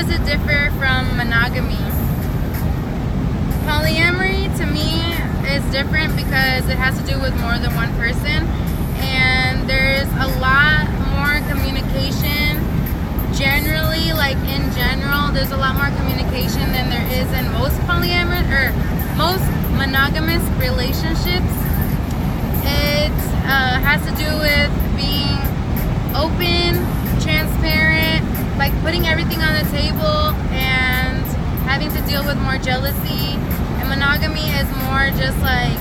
does it differ from monogamy? Polyamory to me is different because it has to do with more than one person, and there's a lot more communication. Generally, like in general, there's a lot more communication than there is in most polyamorous or most monogamous relationships. It has to do with being open, transparent, like putting everything on the table and having to deal with more jealousy. And monogamy is more just like,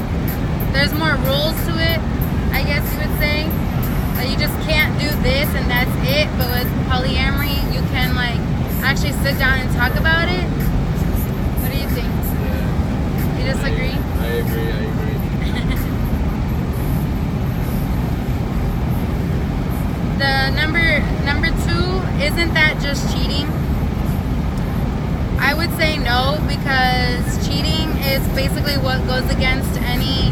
there's more rules to it, I guess you would say. Like you just can't do this and that's it. But with polyamory, you can like actually sit down and talk about it. What do you think? Yeah. You disagree? I agree. The number two, isn't that just cheating? I would say no, because cheating is basically what goes against any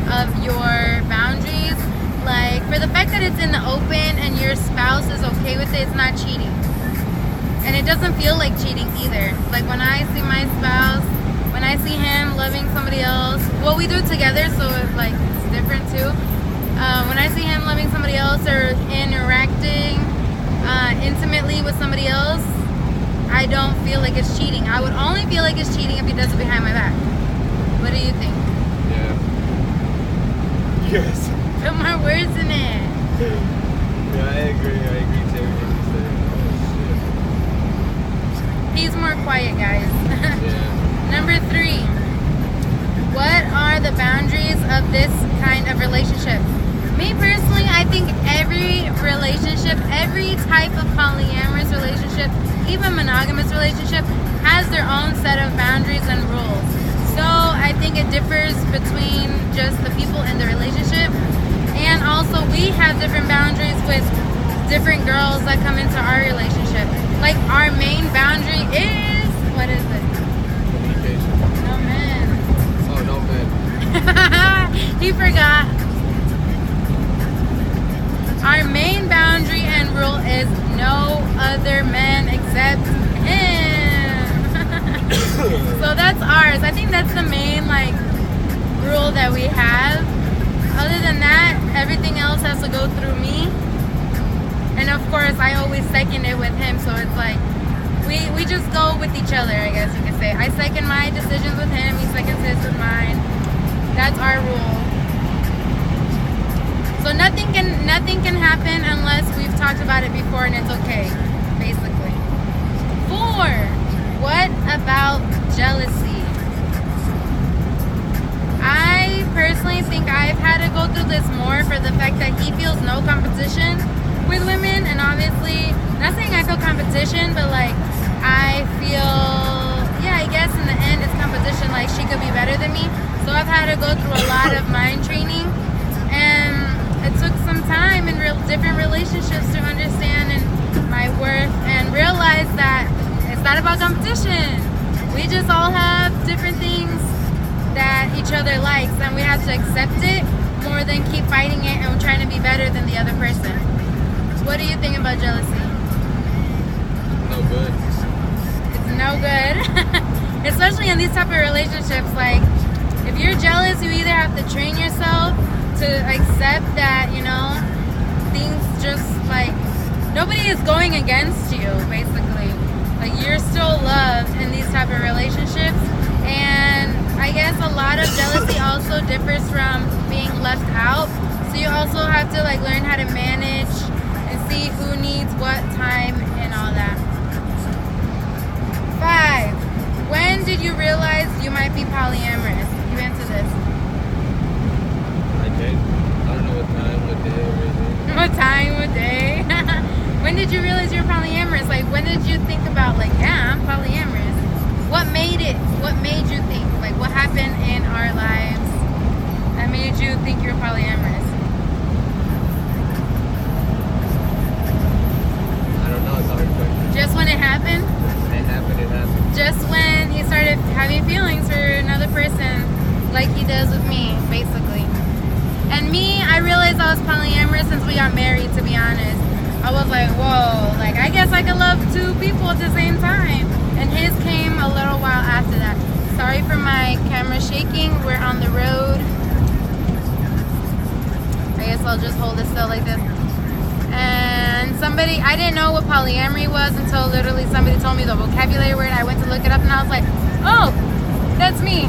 of your boundaries. Like, for the fact that it's in the open and your spouse is okay with it, it's not cheating. And it doesn't feel like cheating either. Like, when I see my spouse, when I see him loving somebody else, well, we do it together, so it's different too. When I see him loving somebody else or interacting intimately with somebody else, I don't feel like it's cheating. I would only feel like it's cheating if he does it behind my back. What do you think? Yeah. Yes. Put more words in it. Yeah, I agree to everything you said. Oh, He's more quiet, guys. shit. Yeah. Number three. What are the boundaries of this kind of relationship? Me personally, I think every relationship, every type of polyamorous relationship, even monogamous relationship, has their own set of boundaries and rules. So I think it differs between just the people in the relationship, and also we have different boundaries with different girls that come into our relationship. Like our main boundary is, what is it? Communication. No men. Oh, no, man. He forgot. Our main boundary and rule is no other men except him. So that's ours. I think that's the main rule that we have. Other than that, everything else has to go through me. And of course, I always second it with him. So it's like we just go with each other, I guess you could say. I second my decisions with him. He seconds his with mine. That's our rule. So nothing can happen unless we've talked about it before and it's okay, basically. 4. What about jealousy? I personally think I've had to go through this more for the fact that he feels no competition with women, and obviously, not saying I feel competition, but I feel, I guess in the end it's competition, she could be better than me. So I've had to go through a lot of mind training, and it took some time in different relationships to understand my worth and realize that it's not about competition. We just all have different things that each other likes, and we have to accept it more than keep fighting it and trying to be better than the other person. What do you think about jealousy? No good. It's no good. Especially in these type of relationships. If you're jealous, you either have to train yourself to accept that, things just nobody is going against you, basically. You're still loved in these type of relationships. And I guess a lot of jealousy also differs from being left out. So you also have to learn how to manage and see who needs what time and all that. 5. When did you realize you might be polyamorous? You answer this. I don't know what time, what day, everything. What time, what day? When did you realize you were polyamorous? When did you think about I'm polyamorous? What made you think? What happened in our lives that made you think you're polyamorous? I don't know, it's a hard question. Just when it happened? It happened. Just when he started having feelings for another person, like he does with me, basically. And me, I realized I was polyamorous since we got married, to be honest. I was like, whoa, I guess I could love 2 people at the same time. trafficking. We're on the road. I guess I'll just hold it still like this. And somebody, I didn't know what polyamory was until literally somebody told me the vocabulary word. I went to look it up and I was like, oh, that's me.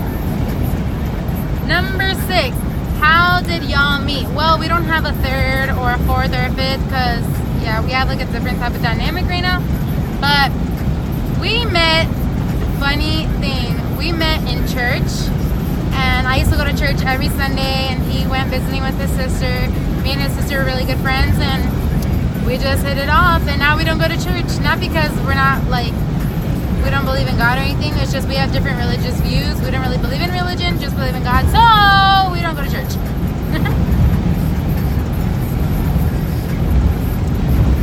Number 6. How did y'all meet? Well, we don't have a third or a fourth or a fifth because, yeah, we have like a different type of dynamic right now. But we met, funny thing, we met in church. And I used to go to church every Sunday, and he went visiting with his sister. Me and his sister were really good friends, and we just hit it off. And now we don't go to church, not because we're not like, we don't believe in God or anything. It's just we have different religious views. We don't really believe in religion, just believe in God. So we don't go to church.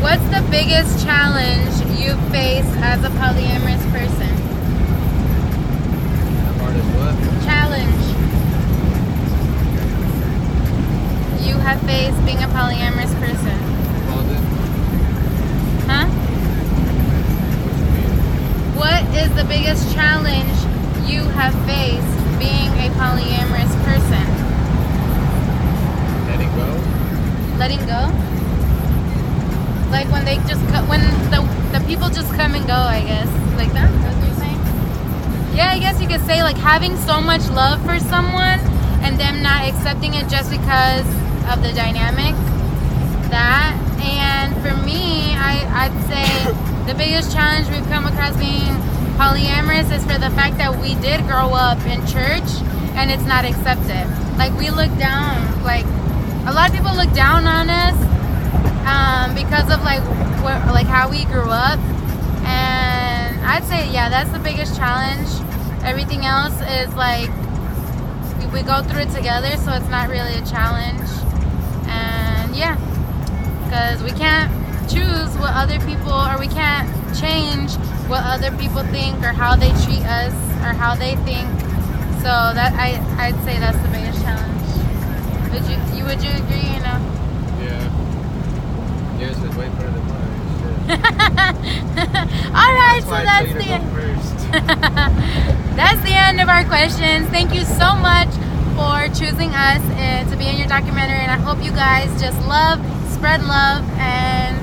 What's the biggest challenge you face as a polyamorous person? The hardest what? Challenge you have faced being a polyamorous person? Closet? Huh? What you mean? What is the biggest challenge you have faced being a polyamorous person? Letting go? Letting go? Like when they just when the people just come and go, I guess. Like that? That's what you're saying? Yeah, I guess you could say like having so much love for someone and them not accepting it just because of the dynamic. That. And for me, I'd say the biggest challenge we've come across being polyamorous is for the fact that we did grow up in church and it's not accepted. Like we look down, like a lot of people look down on us because of like how we grew up. And I'd say, yeah, that's the biggest challenge. Everything else is like we go through it together, so it's not really a challenge. And yeah, because we can't choose what other people, or we can't change what other people think or how they treat us or how they think. So that I'd say that's the biggest challenge. Would you agree? You know? Yeah. Yours is way better than mine. Shit. All right, That's so why I that's tell you to the go first. that's the end of our questions. Thank you so much for choosing us to be in your documentary, and I hope you guys just spread love, and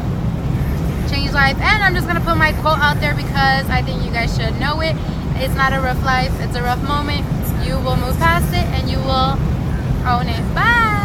change life. And I'm just gonna put my quote out there because I think you guys should know it. It's not a rough life, it's a rough moment. You will move past it and you will own it. Bye.